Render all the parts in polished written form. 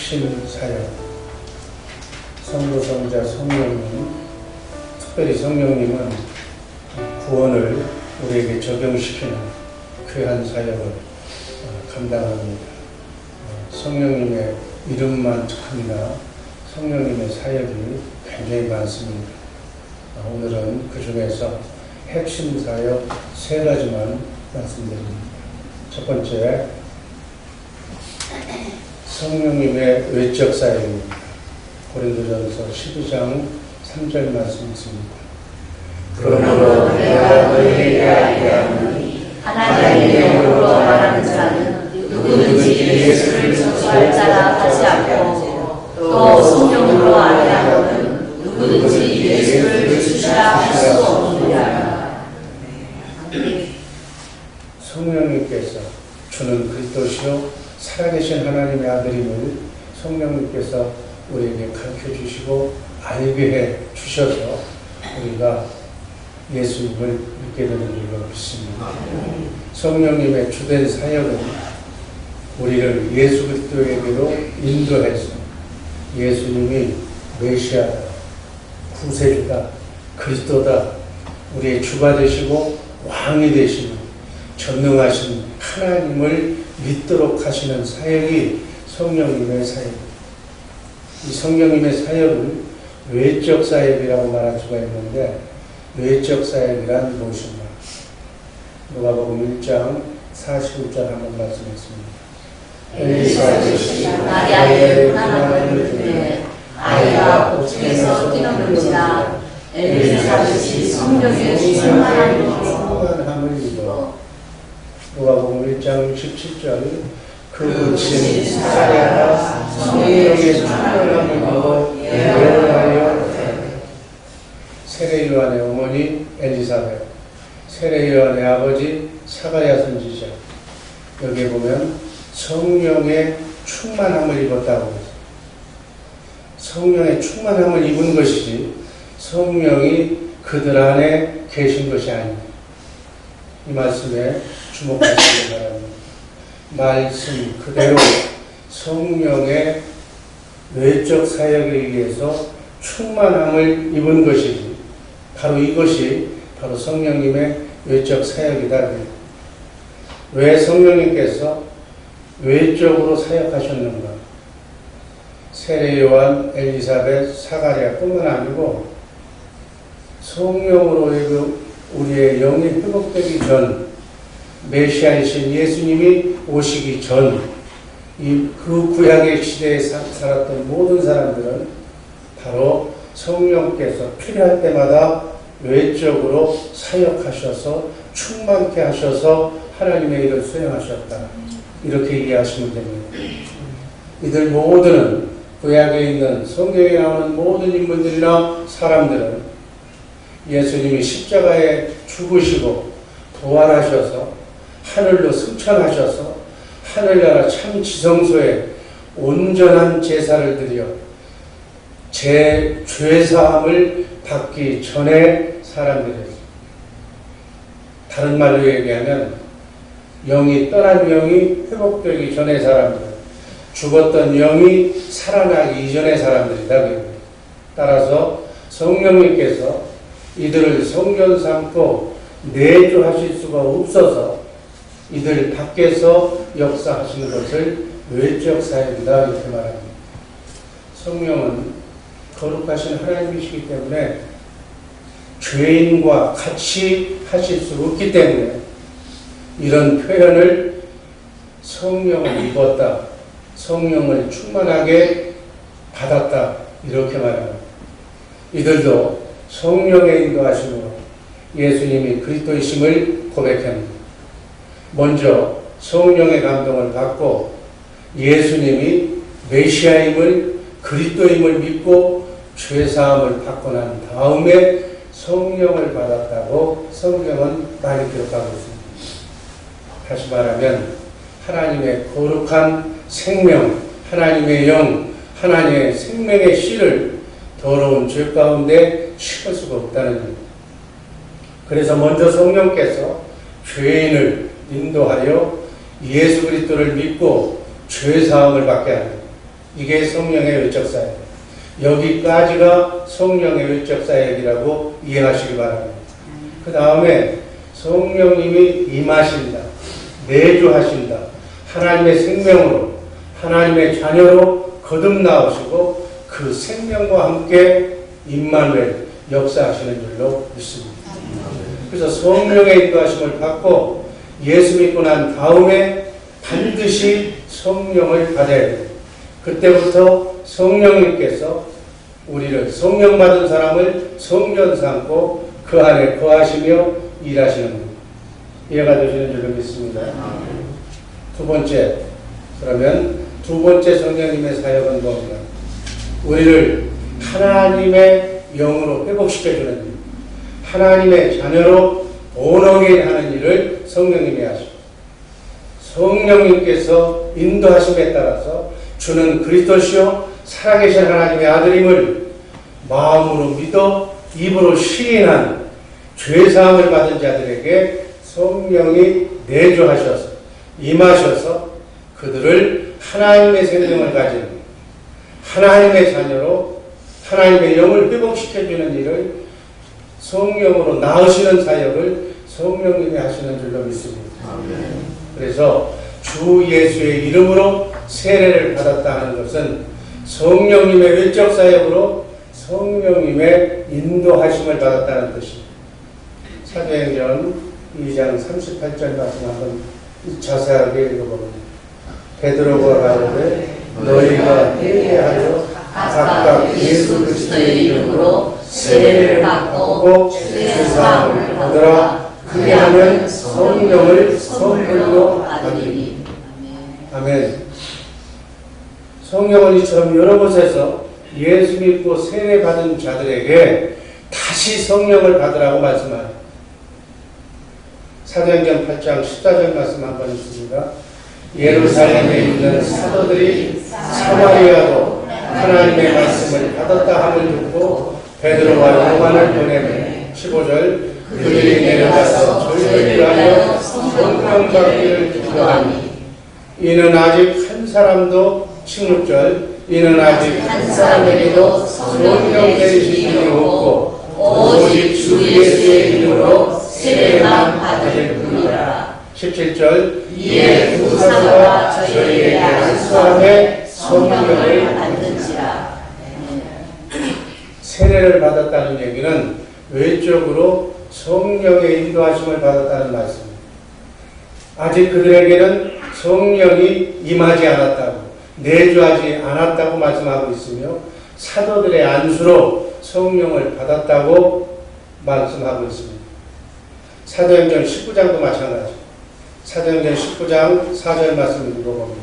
핵심 사역, 성부성자 성령님, 특별히 성령님은 구원을 우리에게 적용시키는 귀한 사역을 감당합니다. 성령님의 이름만 듭니다. 성령님의 사역이 굉장히 많습니다. 오늘은 그 중에서 핵심 사역 3가지만 말씀드립니다. 첫 번째, 성령님의 외적 사역입니다. 고린도전서 12장 3절 말씀 있습니다. 그러므로 내가 너희에게 알리하노니 하나님의 영으로 말하는 자는 누구든지 예수를 전수할 자라 하지 않고 또 성령으로 알리하노는 누구든지 예수를 주시라 할 수 없느니라. 성령님께서 주는 그리스도시요 살아계신 하나님의 아들임을 성령님께서 우리에게 가르쳐 주시고 알게 해 주셔서 우리가 예수님을 믿게 되는 줄로 믿습니다. 성령님의 주된 사역은 우리를 예수 그리스도에게로 인도해서 예수님이 메시아다, 구세주다, 그리스도다, 우리의 주가 되시고 왕이 되시는 전능하신 하나님을 믿도록 하시는 사역이 성령님의 사역입니다. 이 성령님의 사역은 외적 사역이라고 말할 수가 있는데, 외적 사역이란 무엇인가? 누가복음 1장 45절 한번 말씀했습니다. 엘리사벳이 마리아의 편안함을 듣되 아이가 복중에서 뛰어놀지라 엘리사벳이 성령의 충만함을 입어. 누가복음 1장 67절 그 부친 사례가 성령의 충만함을 입어 예언하여 세례 요한의 어머니 엘리사벳, 세례 요한의 아버지 사가랴 선지자, 여기에 보면 성령의 충만함을 입었다고 했어요. 성령의 충만함을 입은 것이지 성령이 그들 안에 계신 것이 아닙니다. 이 말씀에 주목하시기 바랍니다. 말씀 그대로 성령의 외적 사역에 의해서 충만함을 입은 것이지, 바로 이것이 바로 성령님의 외적 사역이다. 왜 성령님께서 외적으로 사역하셨는가? 세례 요한, 엘리사벳, 사가랴 뿐만 아니고 성령으로 우리의 영이 회복되기 전, 메시아이신 예수님이 오시기 전, 그 구약의 시대에 살았던 모든 사람들은 바로 성령께서 필요할 때마다 외적으로 사역하셔서 충만케 하셔서 하나님의 일을 수행하셨다. 이렇게 이해하시면 됩니다. 이들 모두는 구약에 있는 성경에 나오는 모든 인물들이나 사람들은 예수님이 십자가에 죽으시고 부활하셔서 하늘로 승천하셔서 하늘나라 참 지성소에 온전한 제사를 드려 제 죄사함을 받기 전에 사람들이었습니다. 다른 말로 얘기하면 영이 떠난 영이 회복되기 전에 사람들, 죽었던 영이 살아나기 이전의 사람들이다. 따라서 성령님께서 이들을 성전 삼고 내주하실 수가 없어서 이들 밖에서 역사하시는 것을 외적 사역이다 이렇게 말합니다. 성령은 거룩하신 하나님이시기 때문에 죄인과 같이 하실 수 없기 때문에 이런 표현을 성령을 입었다, 성령을 충만하게 받았다 이렇게 말합니다. 이들도 성령의 인도하심으로 예수님이 그리스도이심을 고백합니다. 먼저 성령의 감동을 받고 예수님이 메시아임을, 그리스도임을 믿고 죄사함을 받고 난 다음에 성령을 받았다고 성경은 많이 기록하고 있습니다. 다시 말하면 하나님의 거룩한 생명, 하나님의 영, 하나님의 생명의 씨를 더러운 죄 가운데 씻을 수가 없다는 겁니다. 그래서 먼저 성령께서 죄인을 인도하여 예수 그리스도를 믿고 죄 사함을 받게 합니다. 이게 성령의 외적 사역. 여기까지가 성령의 외적 사역이라고 이해하시기 바랍니다. 그 다음에 성령님이 임하신다, 내주하신다, 하나님의 생명으로, 하나님의 자녀로 거듭나오시고 그 생명과 함께 임마누엘 역사하시는 줄로 믿습니다. 그래서 성령의 인도하심을 받고 예수 믿고 난 다음에 반드시 성령을 받아야 돼요. 그때부터 성령님께서 우리를 성령 받은 사람을 성전 삼고 그 안에 거하시며 일하시는 것. 이해가 되시는 줄로 믿습니다. 두 번째, 그러면 두 번째 성령님의 사역은 뭡니까? 우리를 하나님의 영으로 회복시켜주는 일, 하나님의 자녀로 본어게인 하는 일을 성령님이 하시고, 성령님께서 인도하심에 따라서 주는 그리스도시요 살아계신 하나님의 아들임을 마음으로 믿어 입으로 시인한 죄사함을 받은 자들에게 성령이 내주하셔서 임하셔서 그들을 하나님의 생명을 가진 하나님의 자녀로 하나님의 영을 회복시켜주는 일을 성령으로 낳으시는 사역을 성령님이 하시는 줄로 믿습니다. 그래서 주 예수의 이름으로 세례를 받았다는 것은 성령님의 외적 사역으로 성령님의 인도하심을 받았다는 뜻입니다. 사도행전 2장 38절 말씀 한번 자세하게 읽어봅니다. 베드로가 가로되 너희가 회개하여 각각 예수 그리스도의 이름으로 세례를 받고 죄사함을 받으라. 그리하면 성령을 선물로 받으리니. 아멘. 성령은 이처럼 여러 곳에서 예수 믿고 세례 받은 자들에게 다시 성령을 받으라고 말씀합니다. 사도행전 8장 14절 말씀 한번 있습니다. 예루살렘에 있는 사도들이 사마리아도 하나님의 말씀을 받았다 함을 듣고 베드로와 요한을 보내매 15절 그들이 내려가서 저희를 하여 성령 받기를 기도하니 이는 아직 한 사람도 16절 이는 아직 한 사람에게도 성령 내리신 분이 없고 오직 주 예수의 이름으로 세례만 받을 뿐이라. 17절 이에 두 사도가 저희에게 안수함에 성령을 받는지라. 세례를 받았다는 얘기는 외적으로 성령의 인도하심을 받았다는 말씀입니다. 아직 그들에게는 성령이 임하지 않았다고, 내주하지 않았다고 말씀하고 있으며 사도들의 안수로 성령을 받았다고 말씀하고 있습니다. 사도행전 19장도 마찬가지. 사도행전 19장 4절 말씀 읽어봅니다.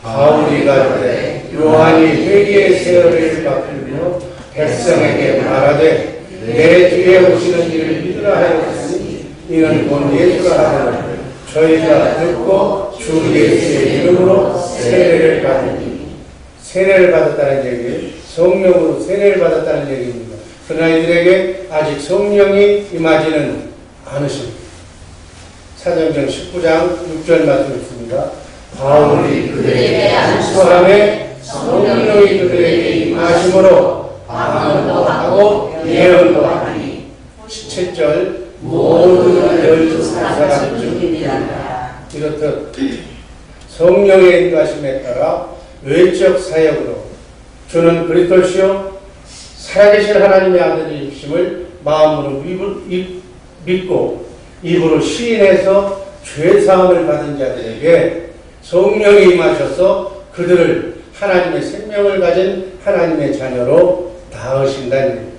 바울이 가로되 요한이 회개의 세례를 받으며 백성에게 말하되 내 뒤에 오시는 이를 믿으라 하였으니 이는 곧 예수라 하거늘 저희가 듣고 주 예수의 이름으로 세례를 받으니. 세례를 받았다는 얘기, 성령으로 세례를 받았다는 얘기입니다. 그러나 이들에게 아직 성령이 임하지는 않으십니다. 사도행전 19장 6절 말씀 있습니다. 바울이 그들에게 안수함에 성령이 그들에게 임하심으로 방언도 하고 예언도 하니. 17절 모든 12사람 중 이렇듯 성령의 인도하심에 따라 외적 사역으로 주는 그리스도시요 살아계신 하나님의 아들이심을 마음으로 믿고 입으로 시인해서 죄사함을 받은 자들에게 성령이 임하셔서 그들을 하나님의 생명을 가진 하나님의 자녀로 낳으신다는 얘기입니다.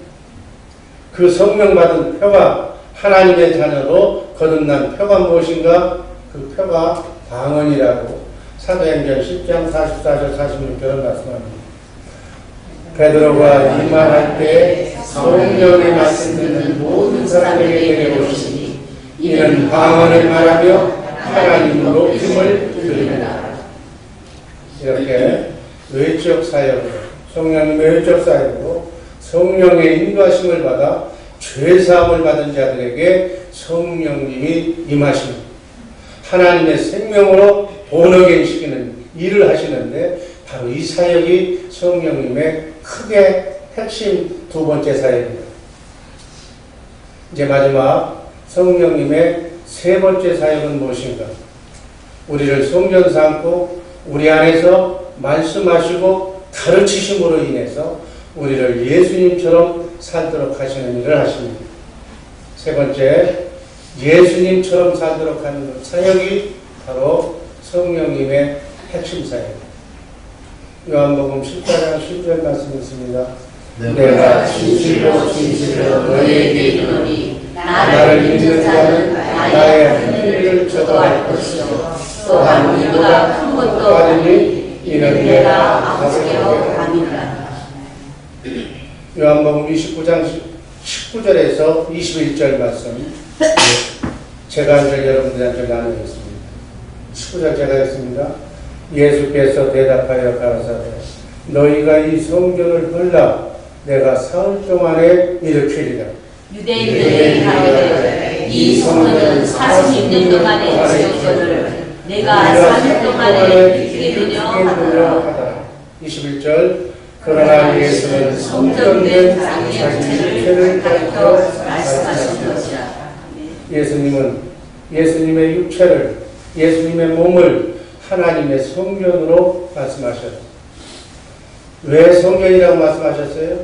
그 성령 받은 표가 하나님의 자녀로 거듭난 표가 무엇인가? 그 표가 방언이라고 사도행전 10장 44절 46절은 말씀합니다. 베드로가 이 말할 때 성령의 말씀 듣는 모든 사람에게 내려오시니 이는 방언을 말하며 하나님으로 힘을 드립니다. 이렇게 외적 사역으로 성령님의 외적 사역으로 성령의 인도하심을 받아 죄사함을 받은 자들에게 성령님이 임하십니다. 하나님의 생명으로 본어게인 시키는 일을 하시는데 바로 이 사역이 성령님의 크게 핵심 두 번째 사역입니다. 이제 마지막 성령님의 세 번째 사역은 무엇인가? 우리를 성전 삼고 우리 안에서 말씀하시고 가르치심으로 인해서 우리를 예수님처럼 살도록 하시는 일을 하십니다. 세 번째, 예수님처럼 살도록 하는 사역이 바로 성령님의 핵심 사역입니다. 요한복음 14장 10절 말씀 있습니다. 내가 진실로 너희에게 이르노니 나를 믿는 자는 나의 한 일을 저도 알 것이요 또한 이보다 큰 것도 아니니 이는 내가 아버지께로 가니라. 요한복음 29장 19절에서 21절 말씀 제가 한 절 여러분들한테 나누겠습니다. 19절 제가 했습니다. 예수께서 대답하여 가라사대 너희가 이 성전을 헐라 내가 사흘 동안에 일으키리라. 유대인들이 가로되 이 성전은 40년 동안에 지었거늘 내가 3일 동안에 일으키리려 하더라. 21절 그러나 예수는 성전된 자기의 육체를 가리켜 말씀하신 것이라. 예수님은 예수님의 육체를 예수님의 몸을 하나님의 성전으로 말씀하셨다. 왜 성전이라고 말씀하셨어요?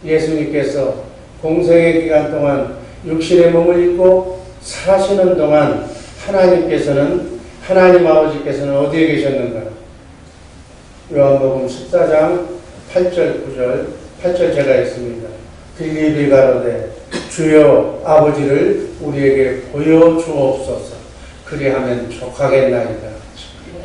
예수님께서 공생의 기간 동안 육신의 몸을 입고 사시는 동안 하나님 아버지께서는 어디에 계셨는가? 요한복음 14장 8절 9절 8절 제가 했습니다. 빌립이 가로되 주여 아버지를 우리에게 보여주옵소서 그리하면 족하겠나이다.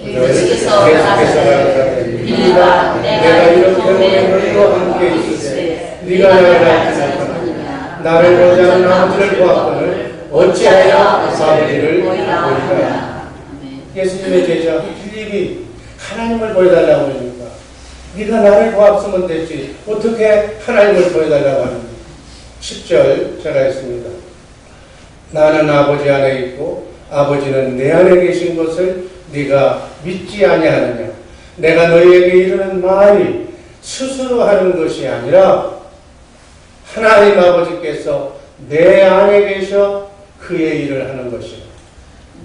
예수께서 가라사대 빌립아 내가 이렇게 너희와 함께 있으되 네가 나를 알지 못하느냐 나를 보지 않은 아버지를 보았거늘 어찌하여 아버지를 보이라. 예수님의 제자 빌립이 하나님을 보여달라고 하니까 네가 나를 보았으면 됐지 어떻게 하나님을 보여달라고 하는지. 10절 제가 했습니다. 나는 아버지 안에 있고 아버지는 내 안에 계신 것을 네가 믿지 아니하느냐. 내가 너희에게 이르는 말이 스스로 하는 것이 아니라 하나님 아버지께서 내 안에 계셔 그의 일을 하는 것이다.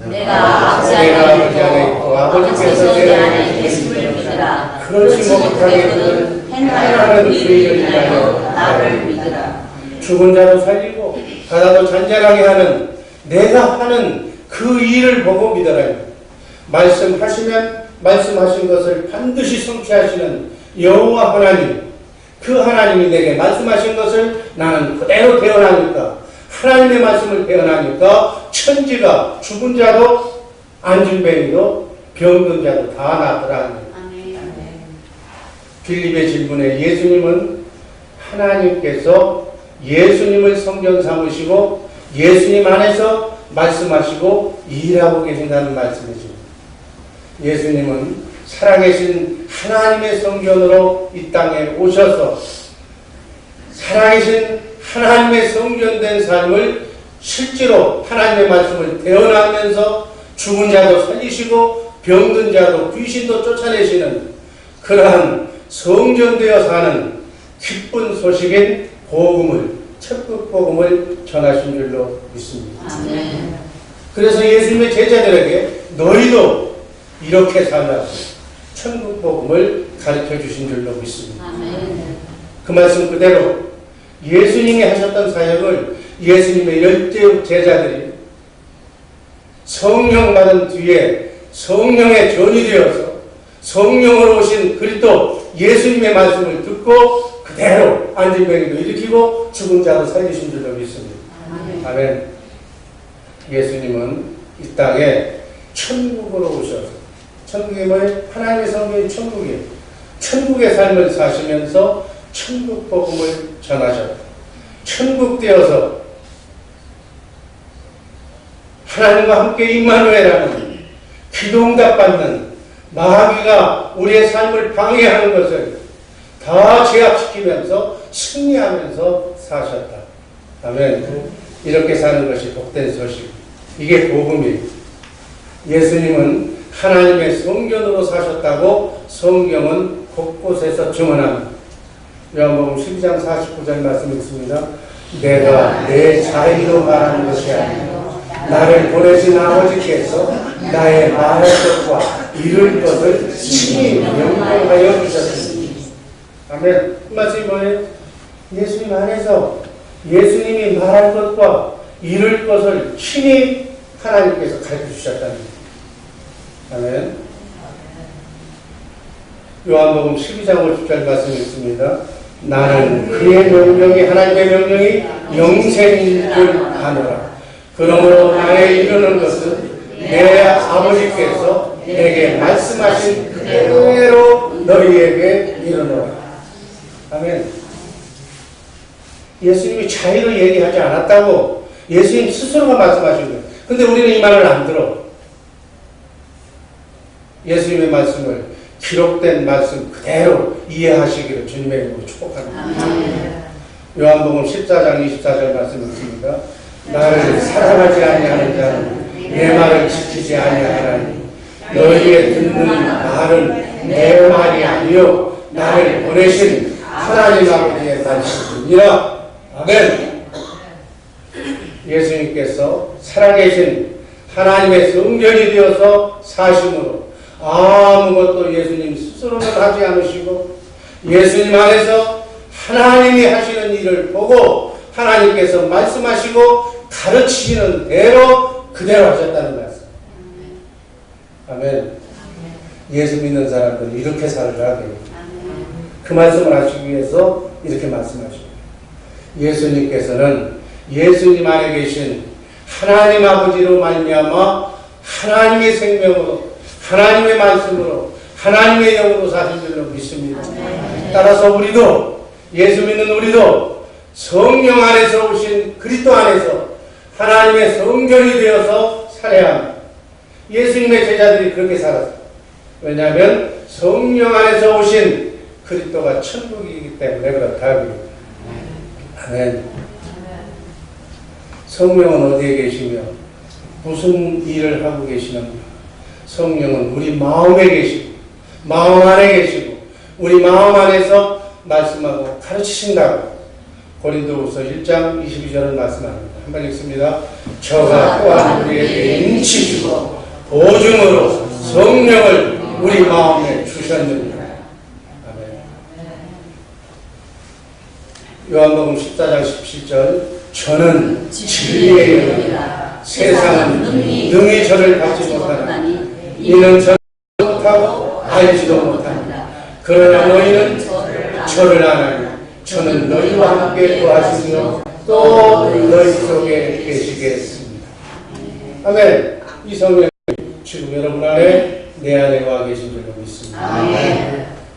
내가 아버지 안에 있고 아버지께서 내 안에 계심을 믿으라. 그렇지 못하게 그는 행하는 그 일을 인하여 나를 믿으라. 죽은 자도 살리고 바다도 잔잔하게 하는 내가 하는 그 일을 보고 믿어라. 말씀하시면 말씀하신 것을 반드시 성취하시는 여호와 하나님, 그 하나님이 내게 말씀하신 것을 나는 그대로 대언하니까 하나님의 말씀을 대언하니까 천지가 죽은 자도 안진뱅이도 병든 자도 다 낫더라. 빌립의 질문에 예수님은 하나님께서 예수님을 성전 삼으시고 예수님 안에서 말씀하시고 일하고 계신다는 말씀이죠. 예수님은 살아계신 하나님의 성전으로 이 땅에 오셔서 살아계신 하나님의 성전된 삶을 실제로 하나님의 말씀을 대언하면서 죽은 자도 살리시고 병든 자도 귀신도 쫓아내시는 그러한 성전되어 사는 기쁜 소식인 복음을 천국 복음을 전하신 줄로 믿습니다. 아멘. 그래서 예수님의 제자들에게 너희도 이렇게 살라고 천국 복음을 가르쳐 주신 줄로 믿습니다. 아멘. 그 말씀 그대로 예수님이 하셨던 사역을 예수님의 열두 제자들이 성령 받은 뒤에 성령의 전이 되어서 성령으로 오신 그리스도 예수님의 말씀을 듣고 그대로 안진뱅이도 일으키고 죽은 자도 살리신 줄로 믿습니다. 아멘. 예수님은 이 땅에 천국으로 오셔서 천국임을 하나님의 성경이 천국이에요. 천국의 삶을 사시면서 천국 복음을 전하셨다. 천국 되어서 하나님과 함께 임마누엘하는 기도응답 받는 마귀가 우리의 삶을 방해하는 것을 다 제압시키면서 승리하면서 사셨다. 아멘. 이렇게 사는 것이 복된 소식. 이게 복음이에요. 예수님은 하나님의 성전으로 사셨다고 성경은 곳곳에서 증언합니다. 요한복음 12장 49절 말씀 있습니다. 내가 내 자의로 말하는 것이 아니요 나를 보내신 아버지께서 나의 말할 것과 이룰 것을 친히 명령하여 주셨습니다. 아멘. 그 말씀이 뭐예요? 예수님 안에서 예수님이 말할 것과 이룰 것을 친히 하나님께서 가르쳐 주셨다는 거예요. 아멘. 요한복음 12장 50절 말씀이 있습니다. 나는 그의 명령이 하나님의 명령이 영생인 줄 아노라. 그러므로 나의 이루는 것은 내 아버지께서 내게 말씀하신 그대로 너희에게 이르노라. 아멘. 예수님이 자의로 얘기하지 않았다고 예수님 스스로가 말씀하신 거예요. 근데 우리는 이 말을 안 들어. 예수님의 말씀을 기록된 말씀 그대로 이해하시기를 주님의 이름으로 축복합니다. 요한복음 14장 24절 말씀 있습니다. 나를 사랑하지 아니하는 자는 내 말을 지키지 아니하나니 너희의 듣는 말은 내 말이 아니요 나를 보내신 하나님 아버지의 말씀이니라. 아멘. 예수님께서 살아계신 하나님의 성전이 되어서 사심으로 아무것도 예수님 스스로는 하지 않으시고 예수님 안에서 하나님이 하시는 일을 보고 하나님께서 말씀하시고 가르치시는 대로 그대로 하셨다는 말씀. 아멘. 예수 믿는 사람들은 이렇게 살아야 돼요. 그 말씀을 하시기 위해서 이렇게 말씀하십니다. 예수님께서는 예수님 안에 계신 하나님 아버지로 말미암아 하나님의 생명으로 하나님의 말씀으로 하나님의 영으로 사신 줄로 믿습니다. 따라서 우리도 예수 믿는 우리도 성령 안에서 오신 그리스도 안에서 하나님의 성전이 되어서 살아야 합니다. 예수님의 제자들이 그렇게 살았어요. 왜냐하면 성령 안에서 오신 그리스도가 천국이기 때문에 그렇다. 아멘. 성령은 어디에 계시며 무슨 일을 하고 계시는가? 성령은 우리 마음에 계시고 마음 안에 계시고 우리 마음 안에서 말씀하고 가르치신다고 고린도후서 1장 22절을 말씀합니다. 한번 읽습니다. 저가 또한 우리에게 인치 주고 보증으로 성령을 우리 마음에 주셨느니라. 아멘. 요한복음 14장 17절 저는 진리의 영이라 세상은 능히 저를 받지 못하나니 이는 저를 못하고 알지도 못합니다. 그러나 너희는 저를 아나니 저는 너희와 함께 거하시며 또 너희 속에 계시겠습니다. 아멘. 이 성령이 지금 여러분 안에 내 안에 와 계신 줄로 믿습니다.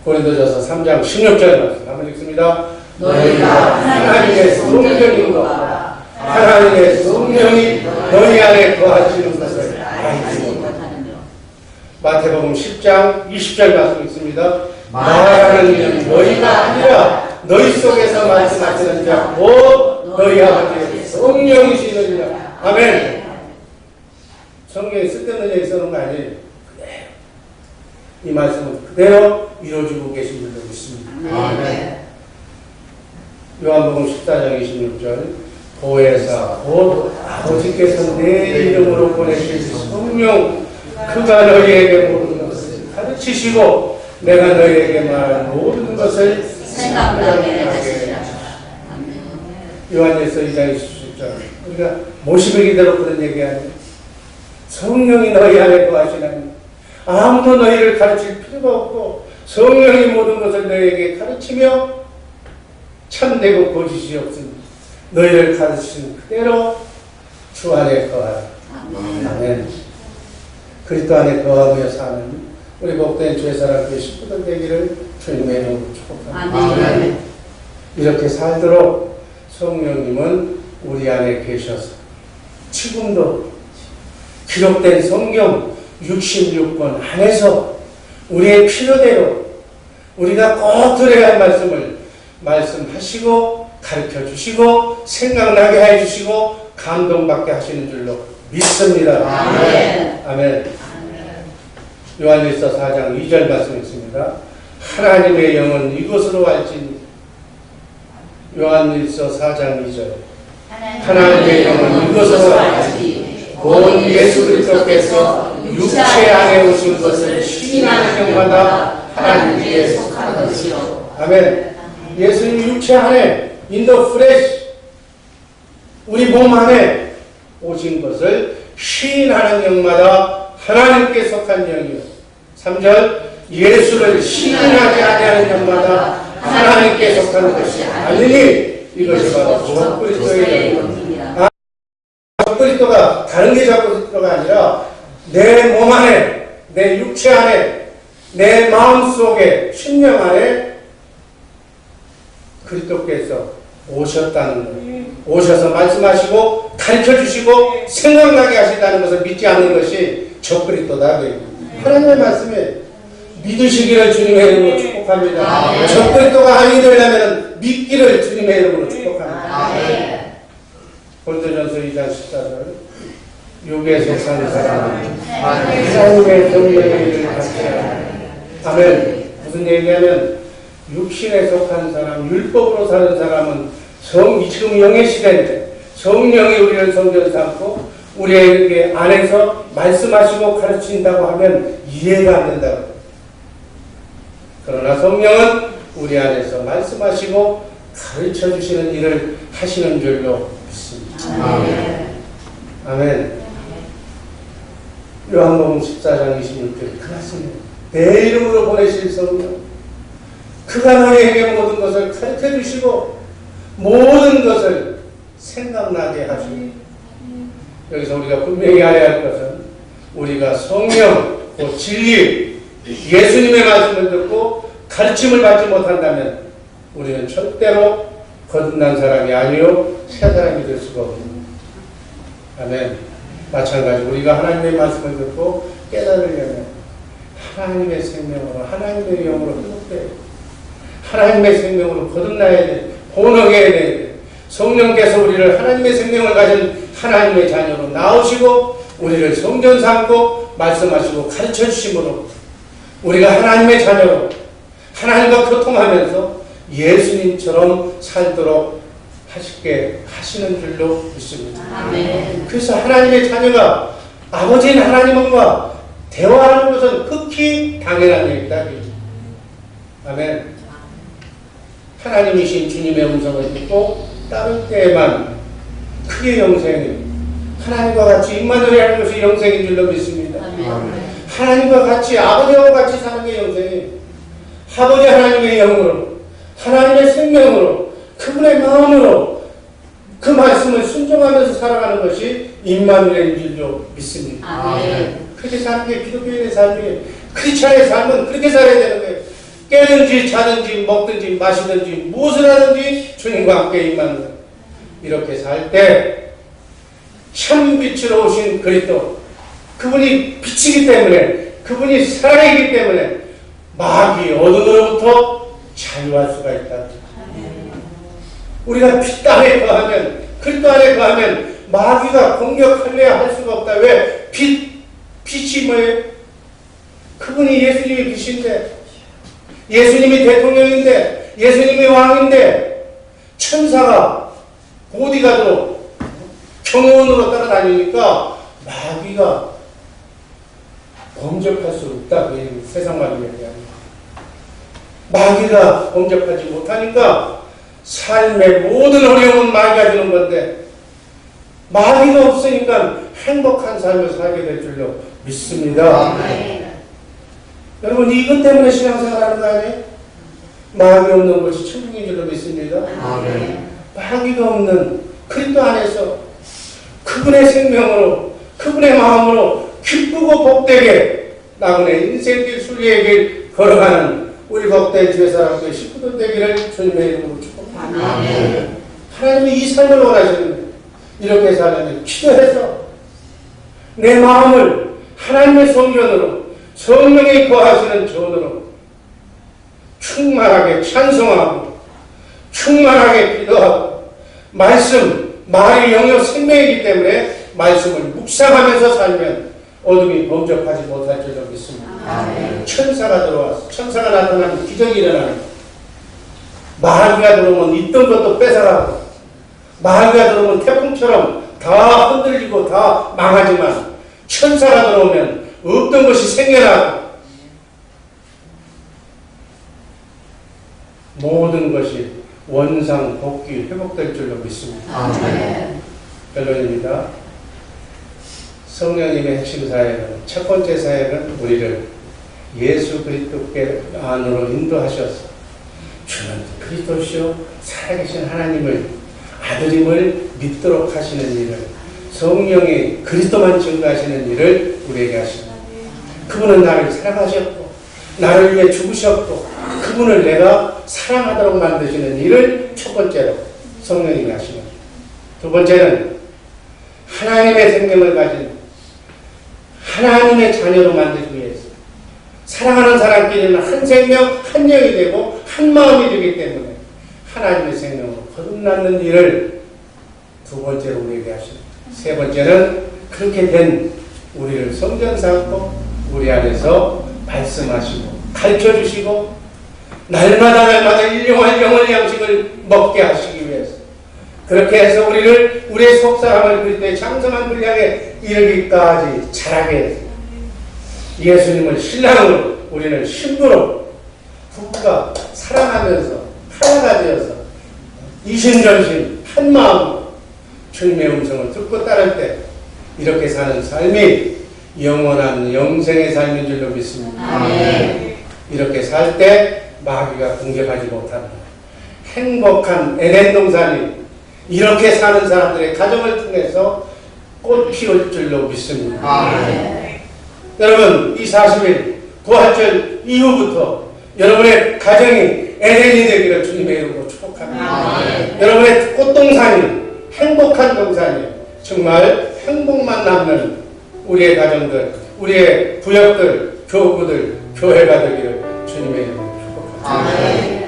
고린도전서 3장 16절 말씀 한번 읽습니다. 너희가 하나님의 성령인 것과 하나님의 성령이 너희 안에 거하시는 것을 알지 못하느냐. 마태복음 10장 20절 말씀 있습니다. 말하는 이는 너희가 아니라 너희 속에서 말씀하시는 자 곧 너희 아버지의 성령이시느니라. 아멘. 성령이 쓸데없는 얘기 쓰는 거 아니에요. 그대로 이 말씀은 그대로 이루어지고 계신 줄로 믿습니다. 아멘. 요한복음 14장 26절 보혜사 곧 아버지께서 내 이름으로 보내신 성령 그가 너희에게 모든 것을 가르치시고 내가 너희에게 말한 모든 것을 생각나게 하시리라. 요한일서 2장 27절 우리가 모시베기대로 그런 얘기 아니에요. 성령이 너희 안에 거하시나니 아무도 너희를 가르칠 필요가 없고 성령이 모든 것을 너희에게 가르치며 참되고 거짓이 없으니 너희를 가르치신 그대로 주 안에 거하라. 아멘. 그리스도 안에 거하며 사는 우리 복된 주의 사람 그 식구들 되기를 주님의 이름으로 축복합니다. 이렇게 살도록 성령님은 우리 안에 계셔서 지금도 기록된 성경 66권 안에서 우리의 필요대로 우리가 꼭 들어야 할 말씀을 말씀하시고 가르쳐 주시고 생각나게 해 주시고 감동받게 하시는 줄로 믿습니다. 아멘. 아멘. 요한일서 4장 2절 말씀 있습니다. 하나님의 영은 이것으로 알지니. 요한일서 4장 2절. 하나님의 영은 이것으로 알지. 곧 예수 그리스도께서 육체 안에 오신 것을 시인하는 영마다 하나님께 속한 것이요. 아멘. 예수님 육체 안에 in the flesh 우리 몸 안에 오신 것을 시인하는 영마다 하나님께 속한 영이요. 3절 예수를 시인하지 아니하는 영마다 하나님께 속한 것이 아니니 이것이 바로 적그리스도의 영입니다. 적그리스도가 다른 게 적그리스도가 아니라 내 몸 안에, 내 육체 안에, 내 마음 속에, 심령 안에 그리스도께서 오셨다는 거예요. 오셔서 말씀하시고 가르쳐주시고 생각나게 하신다는 것을 믿지 않는 것이 적그리스도다. 하나님의 말씀에 믿으시기를 주님의 이름으로 축복합니다. 적그리스도가 아니게 되려면 믿기를 주님의 이름으로 축복합니다. 고린도전서 2장 14절 육에 속한 사람은 하나님의 성령의 일을 같이 하라. 아멘. 무슨 얘기하면 육신에 속한 사람, 율법으로 사는 사람은 지금 영의 시대인데 성령이 우리를 성전 삼고 우리에게 안에서 말씀하시고 가르친다고 하면 이해가 안 된다고. 그러나 성령은 우리 안에서 말씀하시고 가르쳐 주시는 일을 하시는 줄로 믿습니다. 아멘. 아멘. 요한복음 14장 26절 그 말씀입니다. 내 이름으로 보내실 성령 그가 너희에게 모든 것을 가르쳐 주시고 모든 것을 생각나게 하시고 여기서 우리가 분명히 알아야 할 것은 우리가 성령, 그 진리, 예수님의 말씀을 듣고 가르침을 받지 못한다면 우리는 절대로 거듭난 사람이 아니요 새 사람이 될 수가 없습니다. 아멘. 마찬가지로 우리가 하나님의 말씀을 듣고 깨달으려면 하나님의 생명으로 하나님의 영으로 회복돼야 돼. 하나님의 생명으로 거듭나야 돼. 본어게야 돼. 성령께서 우리를 하나님의 생명을 가진 하나님의 자녀로 나오시고 우리를 성전 삼고 말씀하시고 가르쳐 주심으로 우리가 하나님의 자녀로 하나님과 교통하면서 예수님처럼 살도록 하시게 하시는 줄로 믿습니다. 아멘. 그래서 하나님의 자녀가 아버지인 하나님과 대화하는 것은 극히 당연한 얘기다. 아멘. 하나님이신 주님의 음성을 듣고 따를 때에만 크게 영생이 하나님과 같이 임마누엘 하는 것이 영생인 줄로 믿습니다. 아멘. 하나님과 같이 아버지와 같이 사는 게 영생이 아버지 하나님의 영으로 하나님의 생명으로 그분의 마음으로 그 말씀을 순종하면서 살아가는 것이 임마누엘인 줄로 믿습니다. 아멘. 그렇게 사는 게 기독교인의 삶이에요. 크리스찬의 삶은 그렇게 살아야 되는 거예요. 깨든지 자든지 먹든지 마시든지 무엇을 하든지 주님과 함께 임마누엘 이렇게 살 때 참 빛으로 오신 그리스도 그분이 빛이기 때문에 그분이 사랑이기 때문에 마귀 어둠으로부터 자유할 수가 있다. 우리가 빛 안에 거하면 그리스도 안에 거하면 마귀가 공격하려 할 수가 없다. 왜? 빛이 뭐예요? 그분이 예수님이 빛인데 예수님이 대통령인데 예수님이 왕인데 천사가 보디가드로 경호원으로 따라다니니까 마귀가 범접할 수 없다. 그 세상 마귀에 대한 마귀가 범접하지 못하니까 삶의 모든 어려움은 마귀가 주는 건데 마귀가 없으니까 행복한 삶을 살게 될 줄로 믿습니다. 여러분 이것 때문에 신앙생활하는 거 아니에요? 마귀 없는 것이 천국인 줄로 믿습니다. 마귀가 없는 그리스도 안에서 그분의 생명으로 그분의 마음으로 기쁘고 복되게 나그네 인생길 순리의 길 걸어가는 우리 복된 주의 사람들의 식구들 되기를 주님의 이름으로 축복합니다. 하나님이 이 삶을 원하시는데 이렇게 살려면 기도해서 내 마음을 하나님의 성전으로 성령이 거하시는 전으로 충만하게 찬송하고 충만하게 기도하고 말씀이 영역 생명이기 때문에 말씀을 묵상하면서 살면 어둠이 범접하지 못할 줄로 믿습니다. 아멘. 천사가 들어와서 천사가 나타나면 기적이 일어나는 거예요. 마귀가 들어오면 있던 것도 뺏어가고 마귀가 들어오면 태풍처럼 다 흔들리고 다 망하지만 천사가 들어오면 없던 것이 생겨나고 모든 것이 원상 복귀 회복될 줄로 믿습니다. 아멘. 결론입니다. 성령님의 핵심 사역은 첫 번째 사역은 우리를 예수 그리스도께 안으로 인도하셔서 주는 그리스도시요 살아계신 하나님을 아들임을 믿도록 하시는 일을 성령이 그리스도만 증거하시는 일을 우리에게 하십니다. 그분은 나를 사랑하셨고 나를 위해 죽으셨고 그분을 내가 사랑하도록 만드시는 일을 첫 번째로 성령님이 하시는 두 번째는 하나님의 생명을 가진 하나님의 자녀로 만들기 위해서 사랑하는 사람끼리는 한 생명, 한 영이 되고 한 마음이 되기 때문에 하나님의 생명으로 거듭나는 일을 두 번째로 우리에게 하십니다. 세 번째는 그렇게 된 우리를 성전 삼고 우리 안에서 말씀하시고 가르쳐주시고 날마다 일용할 영혼의 양식을 먹게 하시기 위해서 그렇게 해서 우리의 속사람을 그리스도의 장성한 분을 향해 이르기까지 자라게 해서 예수님을 신랑으로 우리는 신부로 부부가 사랑하면서 하나가 되어서 이심전심 한 마음으로 주님의 음성을 듣고 따를 때 이렇게 사는 삶이 영원한 영생의 삶인 줄로 믿습니다. 아멘. 이렇게 살 때 마귀가 공격하지 못합니다. 행복한 에덴 동산이 이렇게 사는 사람들의 가정을 통해서 꽃 피울 줄로 믿습니다. 아멘. 여러분 이 40일 부활절 이후부터 여러분의 가정이 에덴이 되기를 주님의 이름으로 축복합니다. 아멘. 여러분의 꽃동산이 행복한 동산이 정말 행복만 남는 우리의 가정들, 우리의 부역들, 교구들, 교회가 되기를 주님의 이름으로 축복합니다. 아멘.